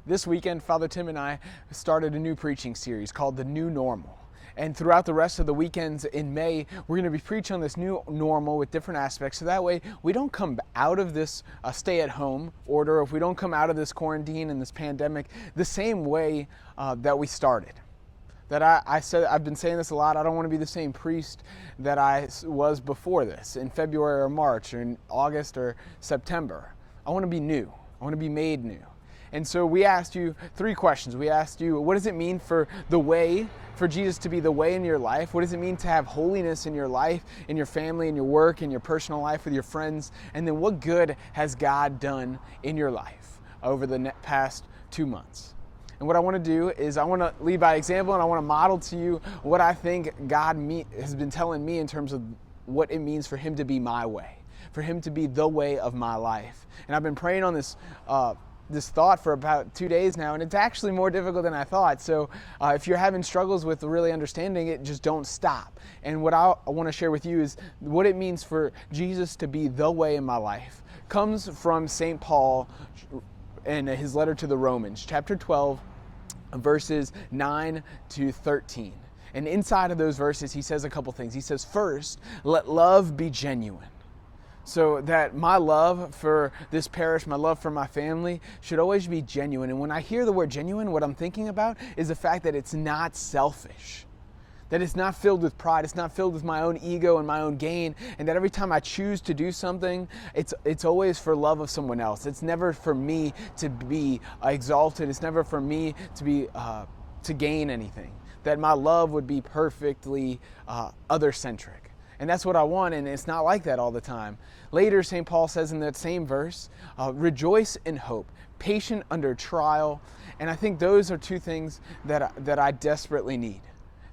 This weekend, Father Tim and I started a new preaching series called The New Normal. And throughout the rest of the weekends in May, we're going to be preaching on this new normal with different aspects. So that way, we don't come out of this stay-at-home order, if we don't come out of this quarantine and this pandemic the same way that we started. I've been saying this a lot, I don't want to be the same priest that I was before this, in February or March or in August or September. I want to be new. I want to be made new. And so we asked you 3 questions. We asked you, what does it mean for Jesus to be the way in your life? What does it mean to have holiness in your life, in your family, in your work, in your personal life, with your friends? And then what good has God done in your life over the past 2 months? And what I want to do is I want to lead by example, and I want to model to you what I think God has been telling me in terms of what it means for Him to be my way, for Him to be the way of my life. And I've been praying on this thought for about 2 days now, and it's actually more difficult than I thought. So if you're having struggles with really understanding it, just don't stop. And what I want to share with you is what it means for Jesus to be the way in my life. Comes from St. Paul in his letter to the Romans, chapter 12, verses 9 to 13. And inside of those verses, he says a couple things. He says, first, let love be genuine. So that my love for this parish, my love for my family should always be genuine. And when I hear the word genuine, what I'm thinking about is the fact that it's not selfish, that it's not filled with pride, it's not filled with my own ego and my own gain, and that every time I choose to do something, it's always for love of someone else. It's never for me to be exalted. It's never for me to be to gain anything. That my love would be perfectly other-centric. And that's what I want, and it's not like that all the time. Later, St. Paul says in that same verse, rejoice in hope, patient under trial. And I think those are 2 things that I desperately need.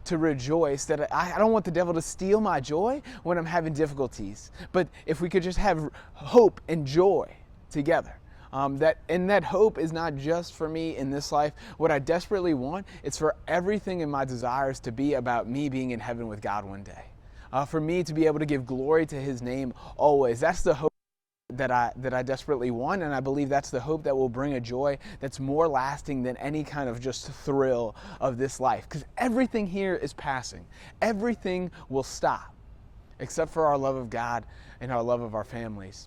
To rejoice, that I don't want the devil to steal my joy when I'm having difficulties. But if we could just have hope and joy together. That hope is not just for me in this life. What I desperately want, it's for everything in my desires to be about me being in heaven with God one day. For me to be able to give glory to His name always. That's the hope that I desperately want, and I believe that's the hope that will bring a joy that's more lasting than any kind of just thrill of this life. Because everything here is passing. Everything will stop, except for our love of God and our love of our families.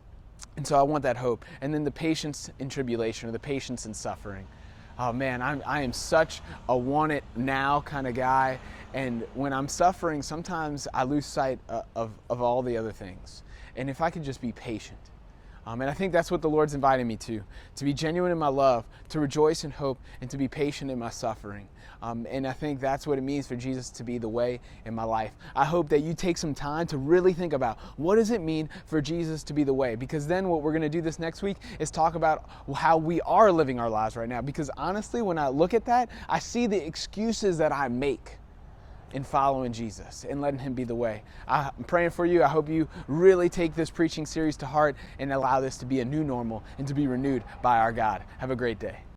And so I want that hope. And then the patience in tribulation, or the patience in suffering. Oh man, I am such a want it now kind of guy. And when I'm suffering, sometimes I lose sight of all the other things. And if I could just be patient. And I think that's what the Lord's inviting me to be genuine in my love, to rejoice in hope, and to be patient in my suffering. And I think that's what it means for Jesus to be the way in my life. I hope that you take some time to really think about what does it mean for Jesus to be the way? Because then what we're going to do this next week is talk about how we are living our lives right now. Because honestly, when I look at that, I see the excuses that I make in following Jesus and letting Him be the way. I'm praying for you. I hope you really take this preaching series to heart and allow this to be a new normal and to be renewed by our God. Have a great day.